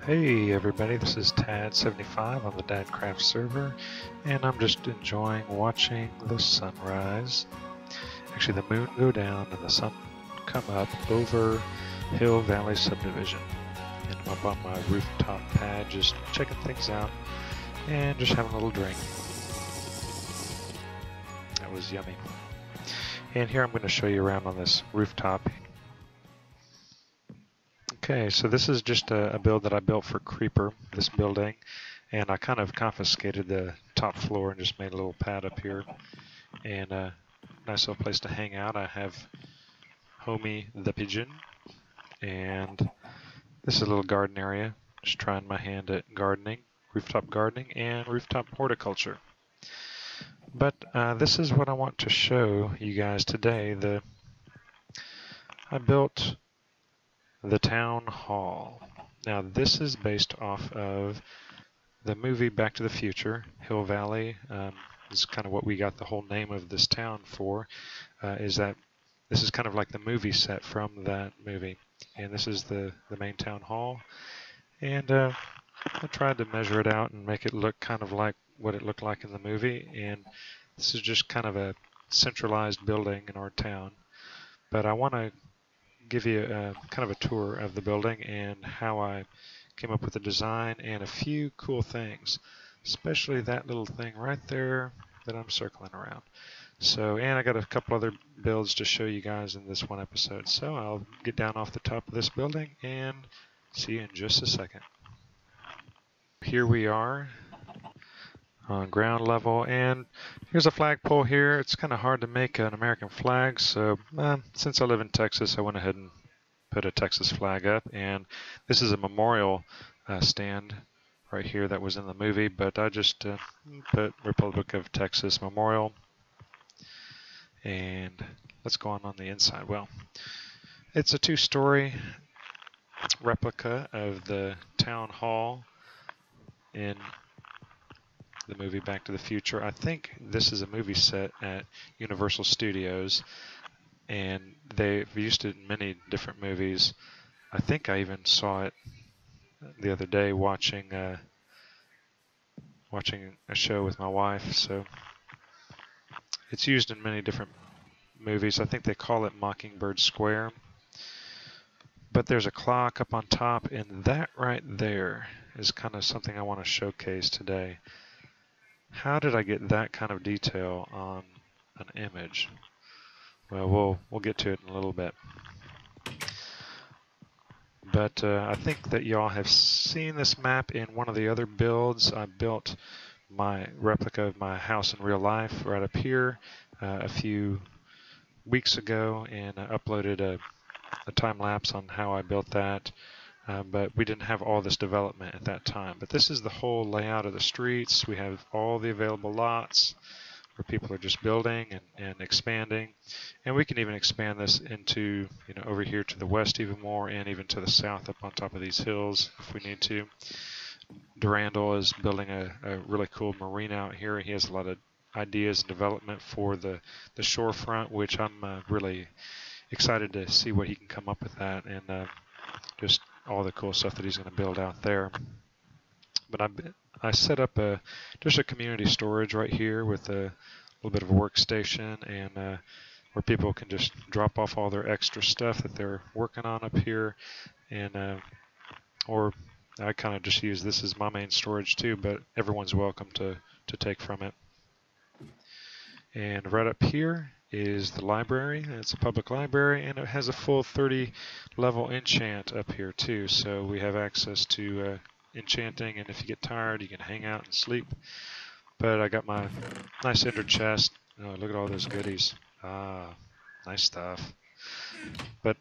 Hey everybody, this is Tad75 on the Dadcraft server, and I'm just enjoying watching the sunrise. Actually, the moon go down and the sun come up over Hill Valley subdivision. And I'm up on my rooftop pad just checking things out and just having a little drink. That was yummy. And here I'm going to show you around on this rooftop. Okay, so this is just a build that I built for Creeper, this building, and I kind of confiscated the top floor and just made a little pad up here, and a nice little place to hang out. I have Homie the pigeon, and this is a little garden area, just trying my hand at gardening, rooftop gardening, and rooftop horticulture. But this is what I want to show you guys today. I built the town hall. Now this is based off of the movie Back to the Future. Hill Valley is kind of what we got the whole name of this town for, is that this is kind of like the movie set from that movie. And this is the main town hall. And I tried to measure it out and make it look kind of like what it looked like in the movie. And this is just kind of a centralized building in our town. But I want to give you kind of a tour of the building and how I came up with the design and a few cool things, especially that little thing right there that I'm circling around. So, and I got a couple other builds to show you guys in this one episode. So I'll get down off the top of this building and see you in just a second. Here we are on ground level, and here's a flagpole here. It's kind of hard to make an American flag, so since I live in Texas, I went ahead and put a Texas flag up. And this is a memorial stand right here that was in the movie, but I just put Republic of Texas Memorial. And let's go on the inside. Well, it's a two-story replica of the town hall in the movie Back to the Future. I think this is a movie set at Universal Studios, and they've used it in many different movies. I think I even saw it the other day watching a show with my wife. So it's used in many different movies. I think they call it Mockingbird Square. But there's a clock up on top, and that right there is kind of something I want to showcase today. How did I get that kind of detail on an image? Well, we'll get to it in a little bit. But I think that y'all have seen this map in one of the other builds. I built my replica of my house in real life right up here a few weeks ago, and I uploaded a time lapse on how I built that. But we didn't have all this development at that time. But this is the whole layout of the streets. We have all the available lots where people are just building and expanding. And we can even expand this into, over here to the west even more, and even to the south up on top of these hills if we need to. Durandal is building a really cool marina out here. He has a lot of ideas and development for the shorefront, which I'm really excited to see what he can come up with that, and just all the cool stuff that he's going to build out there. But I set up just a community storage right here with a little bit of a workstation, and where people can just drop off all their extra stuff that they're working on up here, and or I kind of just use this as my main storage too, but everyone's welcome to take from it. And right up here is the library. It's a public library, and it has a full 30-level enchant up here too. So we have access to enchanting, and if you get tired, you can hang out and sleep. But I got my nice ender chest. Oh, look at all those goodies. Nice stuff. But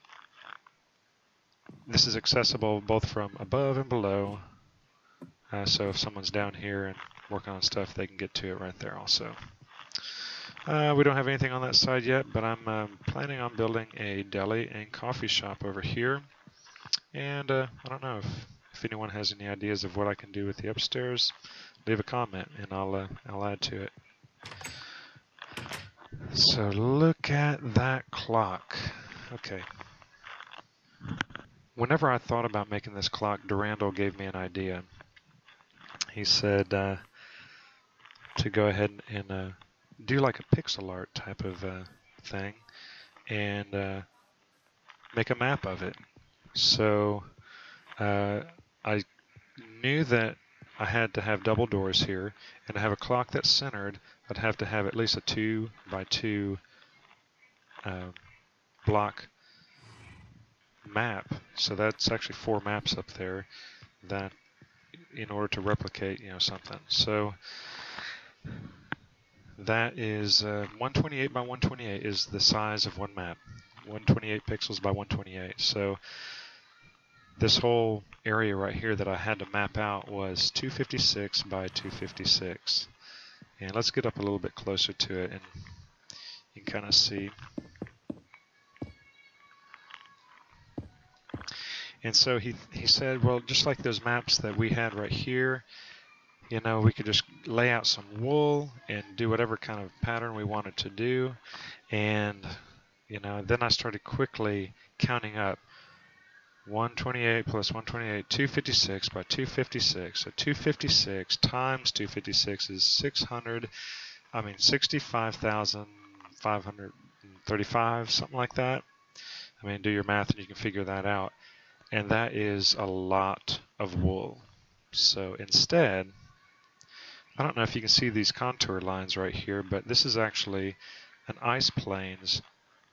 this is accessible both from above and below. So if someone's down here and working on stuff, they can get to it right there also. We don't have anything on that side yet, but I'm planning on building a deli and coffee shop over here. And I don't know if anyone has any ideas of what I can do with the upstairs. Leave a comment, and I'll add to it. So look at that clock. Okay. whenever I thought about making this clock, Durandal gave me an idea. He said to go ahead and do like a pixel art type of thing and make a map of it. So I knew that I had to have double doors here, and to have a clock that's centered, I'd have to have at least a 2 by 2 block map. So that's actually 4 maps up there that in order to replicate, something. So that is 128 by 128 is the size of one map. 128 pixels by 128. So this whole area right here that I had to map out was 256 by 256. And let's get up a little bit closer to it and you can kind of see. And so he said, well, just like those maps that we had right here, we could just lay out some wool and do whatever kind of pattern we wanted to do. And, then I started quickly counting up 128 plus 128, 256 by 256. So 256 times 256 is 65,535, something like that. Do your math and you can figure that out. And that is a lot of wool. So instead, I don't know if you can see these contour lines right here, but this is actually an ice plains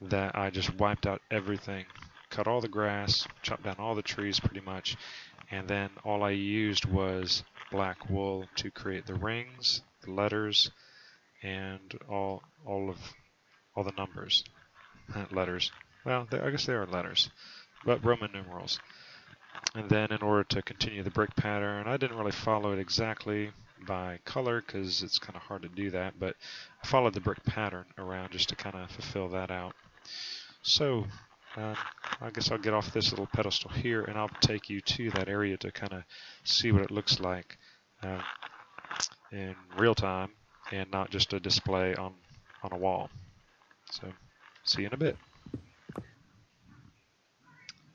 that I just wiped out everything. Cut all the grass, chopped down all the trees pretty much, and then all I used was black wool to create the rings, the letters, and all the numbers. Letters. Well, I guess they are letters, but Roman numerals. And then in order to continue the brick pattern, I didn't really follow it exactly by color because it's kind of hard to do that, but I followed the brick pattern around just to kind of fulfill that out. So I guess I'll get off this little pedestal here and I'll take you to that area to kind of see what it looks like in real time and not just a display on a wall. So see you in a bit.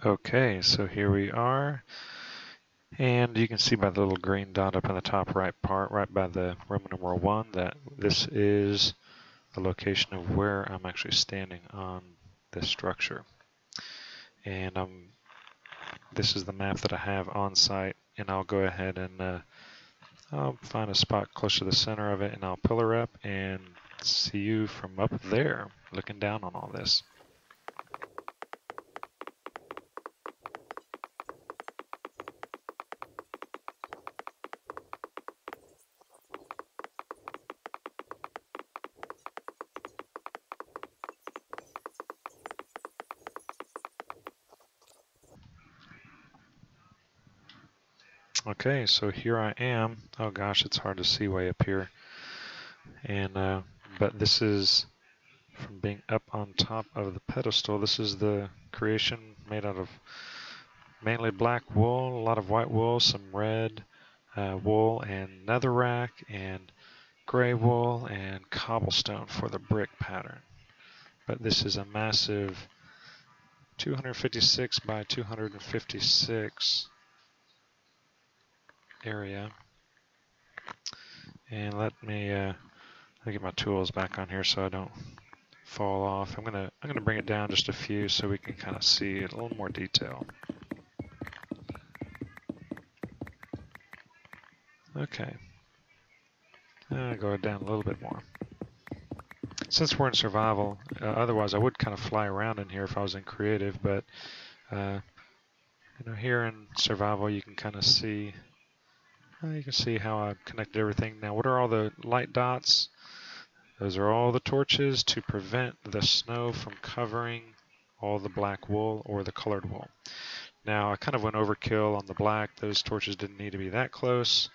Okay, so here we are, and you can see by the little green dot up in the top right part, right by the Roman numeral 1, that this is the location of where I'm actually standing on this structure. And this is the map that I have on site, and I'll go ahead and I'll find a spot close to the center of it, and I'll pillar up and see you from up there, looking down on all this. Okay, so here I am. Oh gosh, it's hard to see way up here. And but this is from being up on top of the pedestal. This is the creation made out of mainly black wool, a lot of white wool, some red wool, and netherrack, and gray wool, and cobblestone for the brick pattern. But this is a massive 256 by 256 area. And let me get my tools back on here so I don't fall off. I'm gonna bring it down just a few so we can kind of see a little more detail. Okay. Go down a little bit more. Since we're in survival, otherwise I would kind of fly around in here if I was in creative, but here in survival you can kind of see. You can see how I've connected everything. Now, what are all the light dots? Those are all the torches to prevent the snow from covering all the black wool or the colored wool. Now, I kind of went overkill on the black. Those torches didn't need to be that close.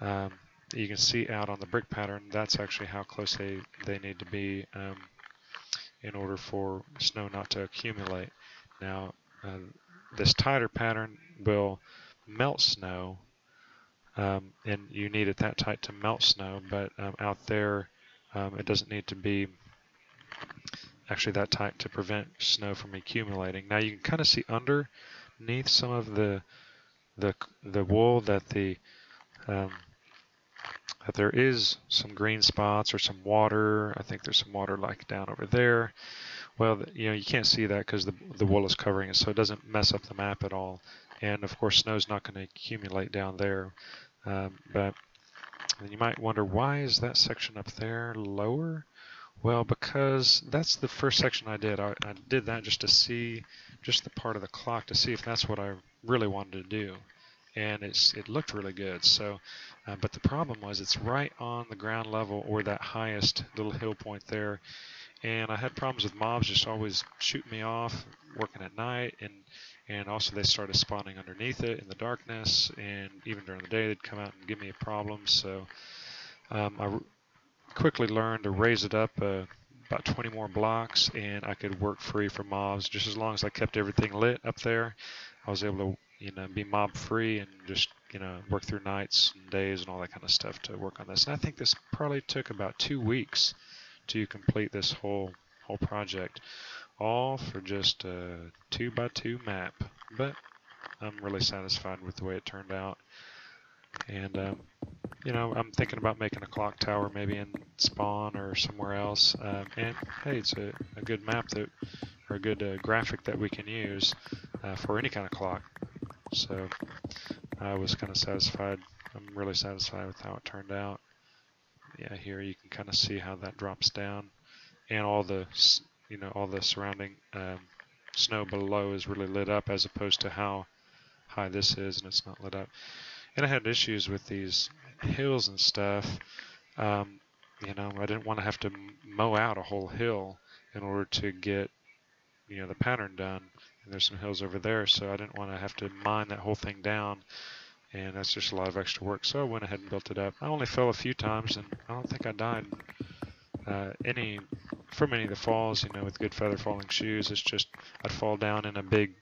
You can see out on the brick pattern, that's actually how close they need to be in order for snow not to accumulate. Now, this tighter pattern will melt snow. And you need it that tight to melt snow, but out there it doesn't need to be actually that tight to prevent snow from accumulating. Now you can kind of see under underneath some of the wool that um, that there is some green spots or some water. I think there's some water like down over there. Well, you can't see that because the wool is covering it, so it doesn't mess up the map at all. And of course, snow's not going to accumulate down there. But you might wonder, why is that section up there lower? Well, because that's the first section I did. I did that just to see just the part of the clock to see if that's what I really wanted to do. And it looked really good. So, but the problem was it's right on the ground level, or that highest little hill point there. And I had problems with mobs just always shooting me off, working at night, and also they started spawning underneath it in the darkness, and even during the day they'd come out and give me a problem. So I quickly learned to raise it up about 20 more blocks, and I could work free from mobs. Just as long as I kept everything lit up there, I was able to be mob free and just work through nights and days and all that kind of stuff to work on this. And I think this probably took about 2 weeks to complete this whole project, all for just a 2x2 map. But I'm really satisfied with the way it turned out. And I'm thinking about making a clock tower maybe in Spawn or somewhere else. And hey, it's a good map or a good graphic that we can use for any kind of clock. So I was kind of satisfied. I'm really satisfied with how it turned out. Yeah, here you can kind of see how that drops down, and all the surrounding snow below is really lit up, as opposed to how high this is and it's not lit up. And I had issues with these hills and stuff. I didn't want to have to mow out a whole hill in order to get the pattern done. And there's some hills over there, so I didn't want to have to mine that whole thing down. And that's just a lot of extra work, so I went ahead and built it up. I only fell a few times, and I don't think I died from any of the falls. With good feather falling shoes, it's just I'd fall down in a big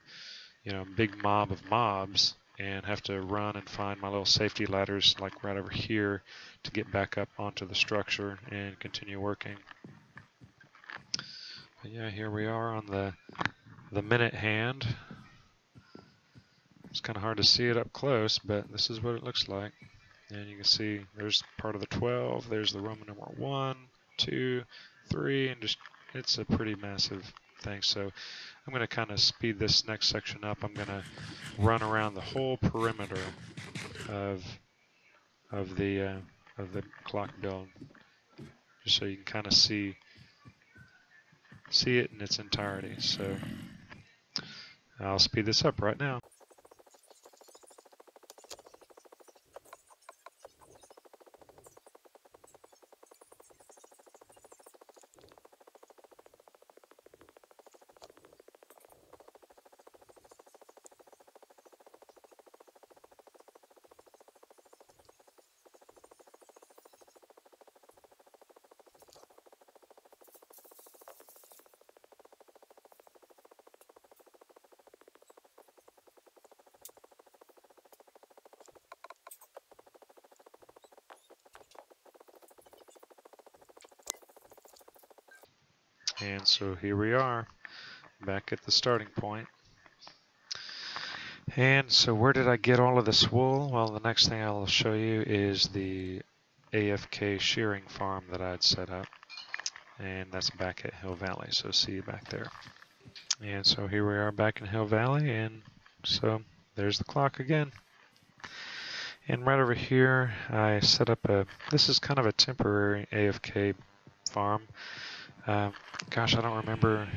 mob of mobs and have to run and find my little safety ladders, like right over here, to get back up onto the structure and continue working. But yeah, here we are on the minute hand. It's kind of hard to see it up close, but this is what it looks like. And you can see there's part of the 12, there's the Roman numeral 1, 2, 3, and just it's a pretty massive thing. So I'm going to kind of speed this next section up. I'm going to run around the whole perimeter of the clock build, just so you can kind of see it in its entirety. So I'll speed this up right now. And so here we are, back at the starting point. And so where did I get all of this wool? Well, the next thing I'll show you is the AFK shearing farm that I had set up. And that's back at Hill Valley, so see you back there. And so here we are back in Hill Valley, and so there's the clock again. And right over here, I set up this is kind of a temporary AFK farm. Gosh, I don't remember.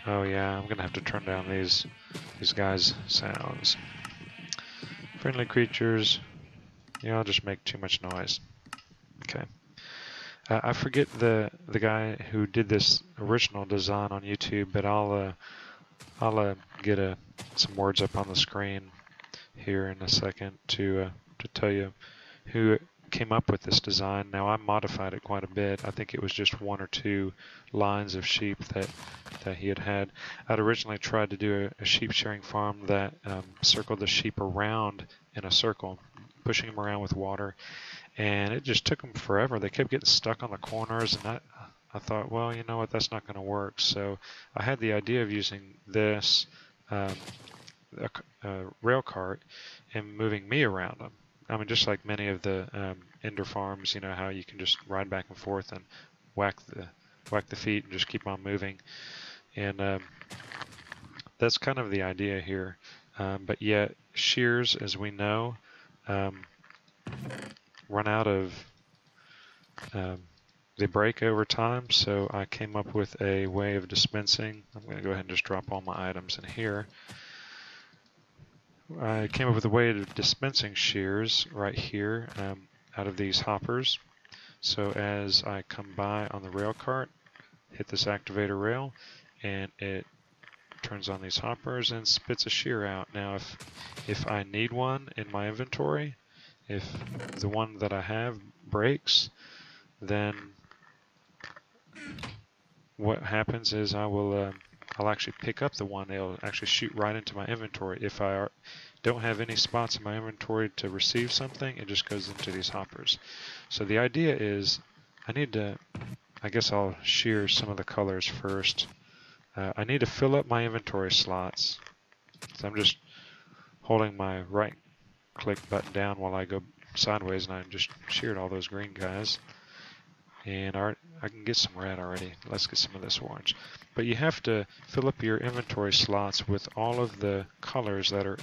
Oh yeah, I'm gonna have to turn down these guys' sounds. Friendly creatures. I'll just make too much noise. Okay. I forget the guy who did this original design on YouTube, but I'll get some words up on the screen here in a second to tell you who came up with this design. Now I modified it quite a bit. I think it was just 1 or 2 lines of sheep that he had. I'd originally tried to do a sheep shearing farm that circled the sheep around in a circle, pushing them around with water, and it just took them forever. They kept getting stuck on the corners, and I thought, well, you know what, that's not going to work. So I had the idea of using this a rail cart and moving me around them. I mean, just like many of the indoor farms, you know, how you can just ride back and forth and whack the feet and just keep on moving. And that's kind of the idea here. But yet, shears, as we know, run out of, they break over time. So I came up with a way of dispensing. I'm going to go ahead and just drop all my items in here. I came up with a way of dispensing shears right here out of these hoppers. So as I come by on the rail cart, hit this activator rail, and it turns on these hoppers and spits a shear out. Now if I need one in my inventory, if the one that I have breaks, then what happens is I'll actually pick up the one. It'll actually shoot right into my inventory. If I don't have any spots in my inventory to receive something, it just goes into these hoppers. So the idea is I guess I'll shear some of the colors first. I need to fill up my inventory slots. So I'm just holding my right click button down while I go sideways, and I just sheared all those green guys. And I can get some red already. Let's get some of this orange. But you have to fill up your inventory slots with all of the colors that are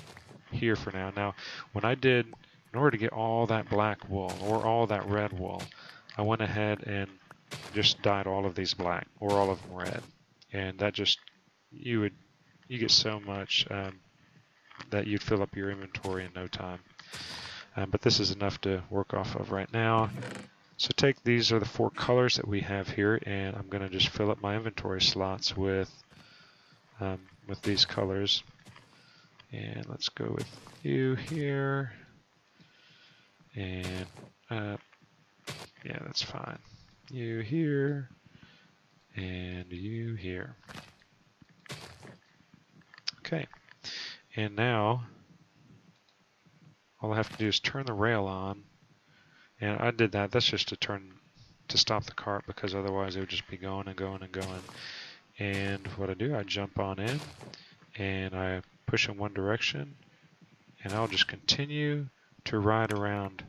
here for now. Now, when I did, in order to get all that black wool or all that red wool, I went ahead and just dyed all of these black or all of them red. And that just, you get so much that you'd fill up your inventory in no time. But this is enough to work off of right now. So these are the 4 colors that we have here, and I'm going to just fill up my inventory slots with these colors. And let's go with you here. And yeah, that's fine. You here, and you here. Okay, and now all I have to do is turn the rail on. And I did that. That's just to stop the cart, because otherwise it would just be going and going and going. And what I do, I jump on in and I push in one direction, and I'll just continue to ride around.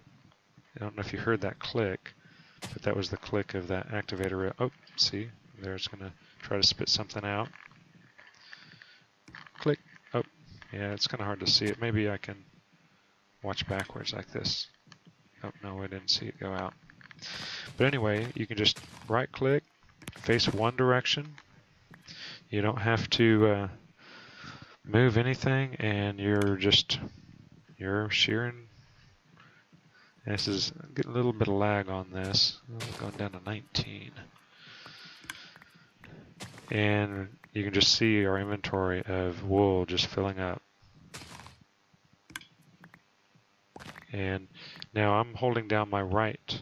I don't know if you heard that click, but that was the click of that activator rail. Oh, see, there it's going to try to spit something out. Click. Oh, yeah, it's kind of hard to see it. Maybe I can watch backwards like this. Oh, no, I didn't see it go out. But anyway, you can just right click, face one direction. You don't have to move anything, and you're shearing. This is getting a little bit of lag on this. Going down to 19. And you can just see our inventory of wool just filling up. And now I'm holding down my right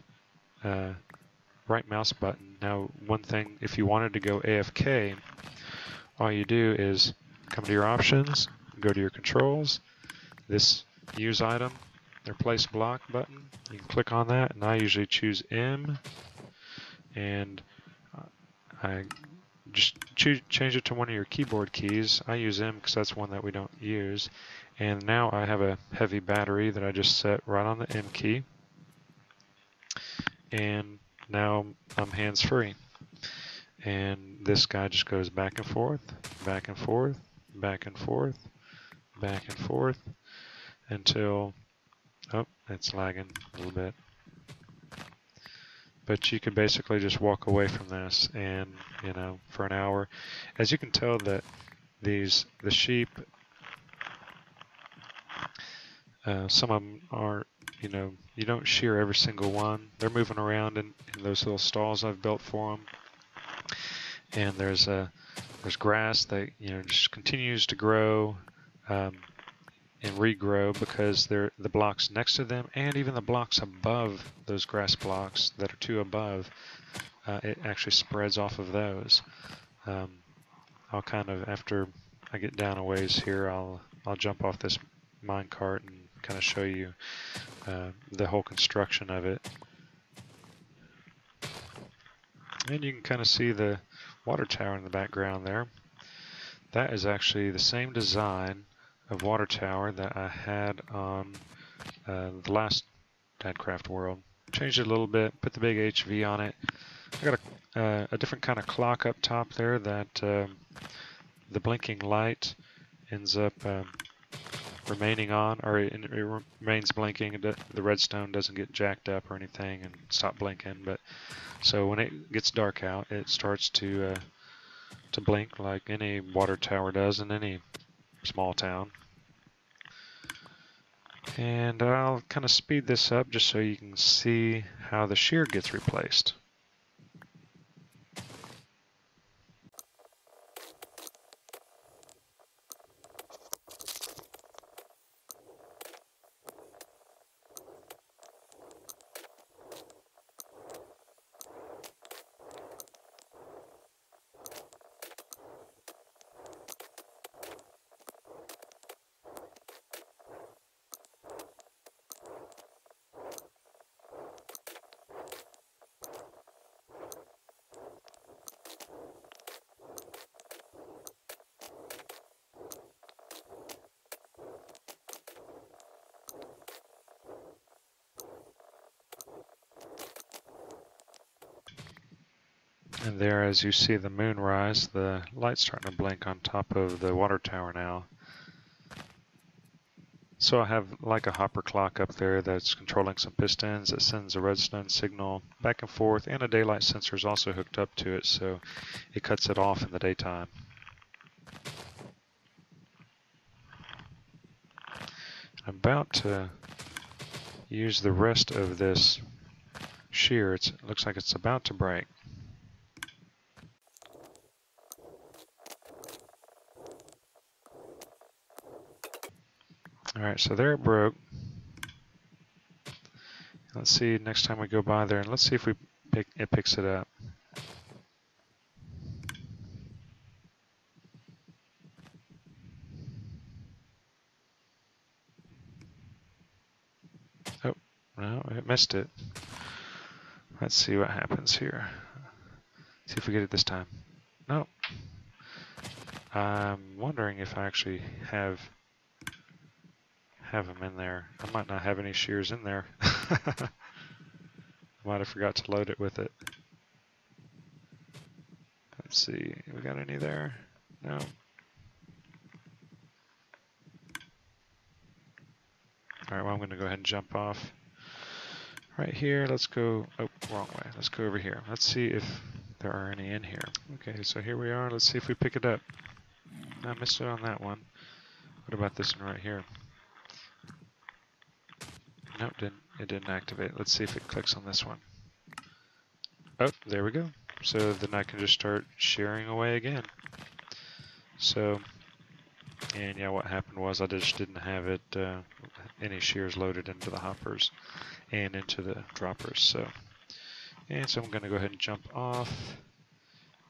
mouse button. Now, one thing, if you wanted to go AFK, all you do is come to your options, go to your controls, this use item, or place block button. You can click on that, and I usually choose M, and I just change it to one of your keyboard keys. I use M because that's one that we don't use. And now I have a heavy battery that I just set right on the M key. And now I'm hands-free. And this guy just goes back and forth, back and forth, back and forth, back and forth, until, oh, it's lagging a little bit. But you can basically just walk away from this and, you know, for an hour. As you can tell that the sheep, some of them are, you know, you don't shear every single one. They're moving around in those little stalls I've built for them. And there's grass that, you know, just continues to grow and regrow, because the blocks next to them and even the blocks above those grass blocks that are 2 above, it actually spreads off of those. I'll kind of, after I get down a ways here, I'll jump off this mine cart and kind of show you the whole construction of it. And you can kind of see the water tower in the background there. That is actually the same design of water tower that I had on the last Dadcraft world. Changed it a little bit, put the big HV on it. I got a different kind of clock up top there that the blinking light ends up remaining on, or it remains blinking. The redstone doesn't get jacked up or anything and stop blinking. But so when it gets dark out, it starts to blink like any water tower does in any small town. And I'll kind of speed this up just so you can see how the shear gets replaced. And there, as you see the moon rise, the light's starting to blink on top of the water tower now. So I have like a hopper clock up there that's controlling some pistons that sends a redstone signal back and forth, and a daylight sensor is also hooked up to it, so it cuts it off in the daytime. I'm about to use the rest of this shear. It looks like it's about to break. Alright, so there it broke. Let's see next time we go by there, and let's see if it picks it up. Oh, no, it missed it. Let's see what happens here. See if we get it this time. No. I'm wondering if I actually have them in there. I might not have any shears in there. I might have forgot to load it with it. Let's see, we got any there? No. Alright, well, I'm going to go ahead and jump off. Right here, let's go, oh, wrong way. Let's go over here. Let's see if there are any in here. Okay, so here we are. Let's see if we pick it up. I missed it on that one. What about this one right here? Nope, it didn't activate. Let's see if it clicks on this one. Oh, there we go. So then I can just start shearing away again. So, and yeah, what happened was I just didn't have it, any shears loaded into the hoppers and into the droppers. So I'm going to go ahead and jump off,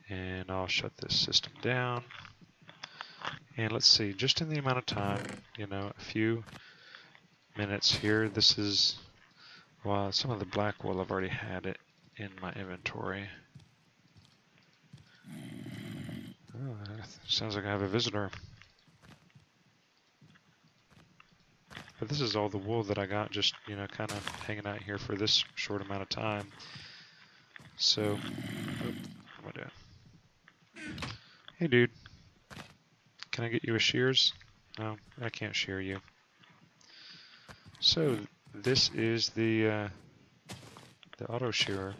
and I'll shut this system down. And let's see, just in the amount of time, you know, a few minutes here. This is, well, some of the black wool, I've already had it in my inventory. Oh, sounds like I have a visitor. But this is all the wool that I got, just, you know, kind of hanging out here for this short amount of time. So, what am I doing? Hey, dude. Can I get you a shears? No, I can't shear you. So this is the auto shearer.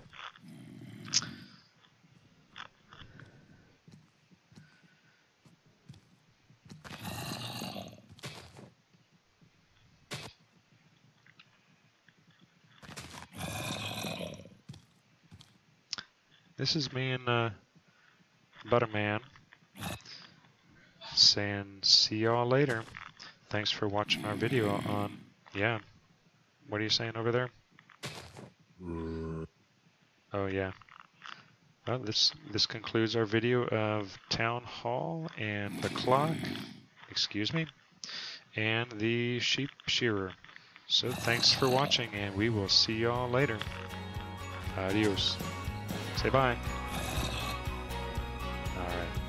This is me and Butterman saying see y'all later. Thanks for watching our video on, yeah. What are you saying over there? Oh yeah. Well, this concludes our video of Town Hall and the clock, excuse me, and the sheep shearer. So thanks for watching, and we will see y'all later. Adios. Say bye. All right.